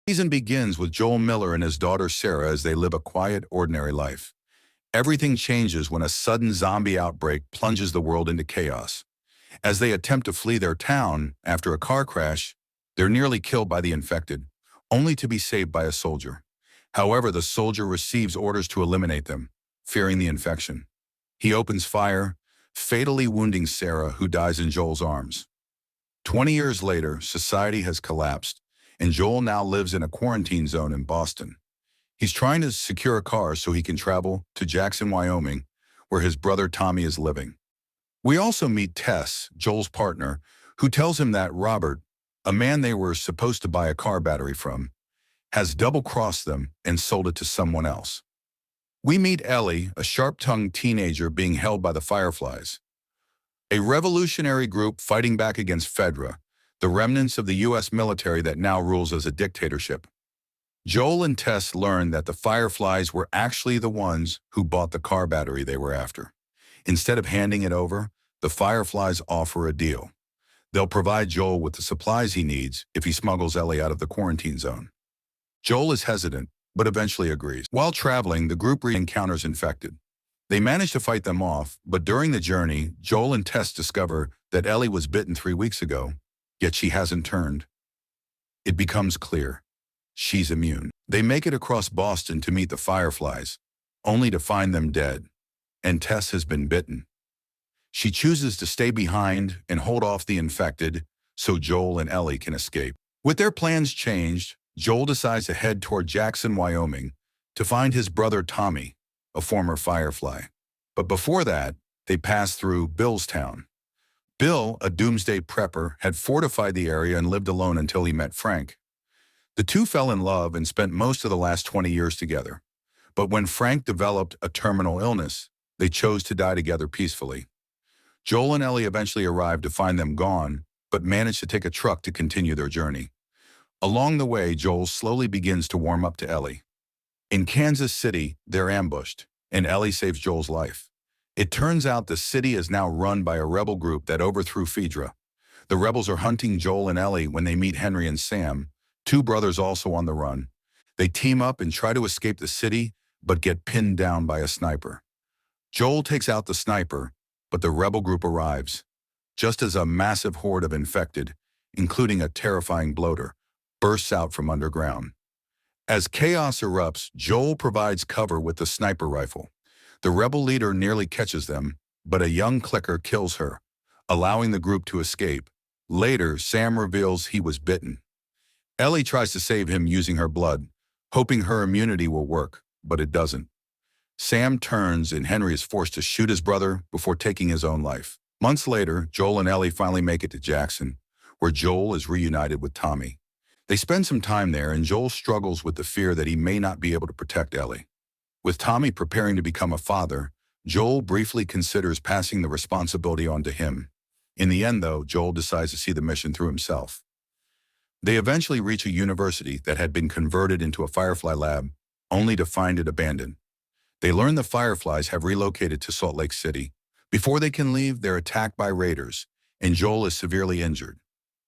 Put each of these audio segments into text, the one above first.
Season begins with Joel Miller and his daughter Sarah as they live a quiet, ordinary life. Everything changes when a sudden zombie outbreak plunges the world into chaos. As they attempt to flee their town after a car crash, they're nearly killed by the infected, only to be saved by a soldier. However, the soldier receives orders to eliminate them, fearing the infection. He opens fire, fatally wounding Sarah, who dies in Joel's arms. 20 years later, society has collapsed, and Joel now lives in a quarantine zone in Boston. He's trying to secure a car so he can travel to Jackson, Wyoming, where his brother Tommy is living. We also meet Tess, Joel's partner, who tells him that Robert, a man they were supposed to buy a car battery from, has double-crossed them and sold it to someone else. We meet Ellie, a sharp-tongued teenager being held by the Fireflies, a revolutionary group fighting back against Fedra, the remnants of the U.S. military that now rules as a dictatorship. Joel and Tess learn that the Fireflies were actually the ones who bought the car battery they were after. Instead of handing it over, the Fireflies offer a deal. They'll provide Joel with the supplies he needs if he smuggles Ellie out of the quarantine zone. Joel is hesitant, but eventually agrees. While traveling, the group encounters infected. They manage to fight them off, but during the journey, Joel and Tess discover that Ellie was bitten 3 weeks ago, yet she hasn't turned. It becomes clear. She's immune. They make it across Boston to meet the Fireflies, only to find them dead, and Tess has been bitten. She chooses to stay behind and hold off the infected so Joel and Ellie can escape. With their plans changed, Joel decides to head toward Jackson, Wyoming, to find his brother Tommy, a former Firefly. But before that, they pass through Billstown. Bill, a doomsday prepper, had fortified the area and lived alone until he met Frank. The two fell in love and spent most of the last 20 years together. But when Frank developed a terminal illness, they chose to die together peacefully. Joel and Ellie eventually arrived to find them gone, but managed to take a truck to continue their journey. Along the way, Joel slowly begins to warm up to Ellie. In Kansas City, they're ambushed, and Ellie saves Joel's life. It turns out the city is now run by a rebel group that overthrew Fedra. The rebels are hunting Joel and Ellie when they meet Henry and Sam, two brothers also on the run. They team up and try to escape the city, but get pinned down by a sniper. Joel takes out the sniper, but the rebel group arrives, just as a massive horde of infected, including a terrifying bloater, bursts out from underground. As chaos erupts, Joel provides cover with the sniper rifle. The rebel leader nearly catches them, but a young clicker kills her, allowing the group to escape. Later, Sam reveals he was bitten. Ellie tries to save him using her blood, hoping her immunity will work, but it doesn't. Sam turns and Henry is forced to shoot his brother before taking his own life. Months later, Joel and Ellie finally make it to Jackson, where Joel is reunited with Tommy. They spend some time there, and Joel struggles with the fear that he may not be able to protect Ellie. With Tommy preparing to become a father, Joel briefly considers passing the responsibility on to him. In the end, though, Joel decides to see the mission through himself. They eventually reach a university that had been converted into a Firefly lab, only to find it abandoned. They learn the Fireflies have relocated to Salt Lake City. Before they can leave, they're attacked by raiders, and Joel is severely injured.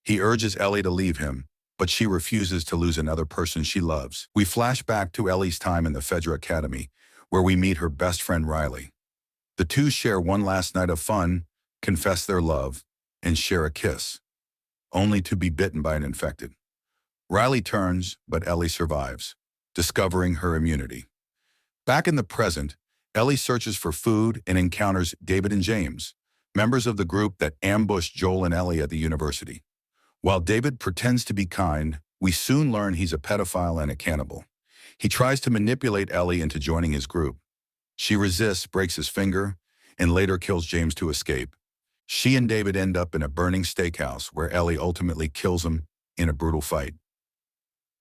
He urges Ellie to leave him, but she refuses to lose another person she loves. We flash back to Ellie's time in the Fedra Academy, where we meet her best friend Riley. The two share one last night of fun, confess their love, and share a kiss, only to be bitten by an infected. Riley turns, but Ellie survives, discovering her immunity. Back in the present, Ellie searches for food and encounters David and James, members of the group that ambushed Joel and Ellie at the university. While David pretends to be kind, we soon learn he's a pedophile and a cannibal. He tries to manipulate Ellie into joining his group. She resists, breaks his finger, and later kills James to escape. She and David end up in a burning steakhouse where Ellie ultimately kills him in a brutal fight.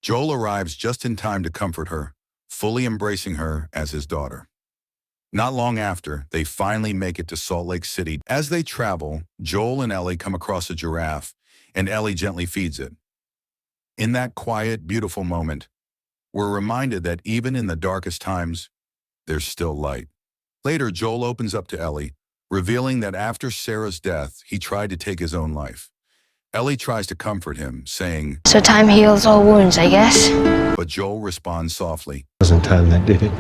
Joel arrives just in time to comfort her, fully embracing her as his daughter. Not long after, they finally make it to Salt Lake City. As they travel, Joel and Ellie come across a giraffe, and Ellie gently feeds it. In that quiet, beautiful moment, we're reminded that even in the darkest times, there's still light. Later, Joel opens up to Ellie, revealing that after Sarah's death, he tried to take his own life. Ellie tries to comfort him, saying, So time heals all wounds, I guess. but Joel responds softly, Wasn't time that did it.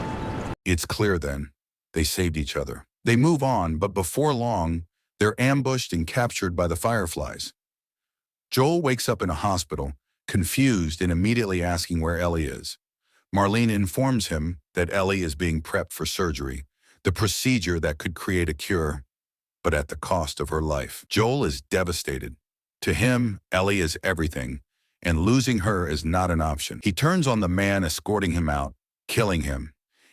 it's clear then. They saved each other. They move on, but before long, they're ambushed and captured by the Fireflies. Joel wakes up in a hospital, confused and immediately asking where Ellie is. Marlene informs him that Ellie is being prepped for surgery, the procedure that could create a cure, but at the cost of her life. Joel is devastated. To him, Ellie is everything, and losing her is not an option. He turns on the man escorting him out, killing him,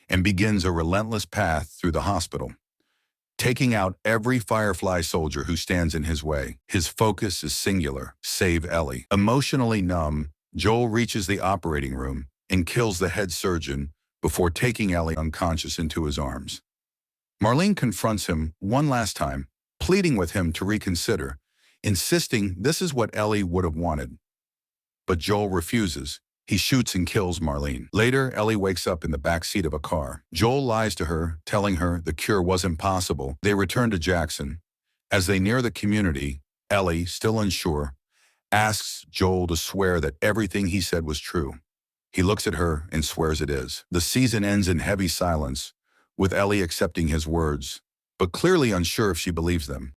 and begins a relentless path through the hospital, taking out every Firefly soldier who stands in his way. His focus is singular: save Ellie. Emotionally numb, Joel reaches the operating room and kills the head surgeon before taking Ellie unconscious into his arms. Marlene confronts him one last time, pleading with him to reconsider, insisting this is what Ellie would have wanted. But Joel refuses. He shoots and kills Marlene. Later, Ellie wakes up in the back seat of a car. Joel lies to her, telling her the cure was impossible. They return to Jackson. As they near the community, Ellie, still unsure, asks Joel to swear that everything he said was true. He looks at her and swears it is. The season ends in heavy silence, with Ellie accepting his words, but clearly unsure if she believes them.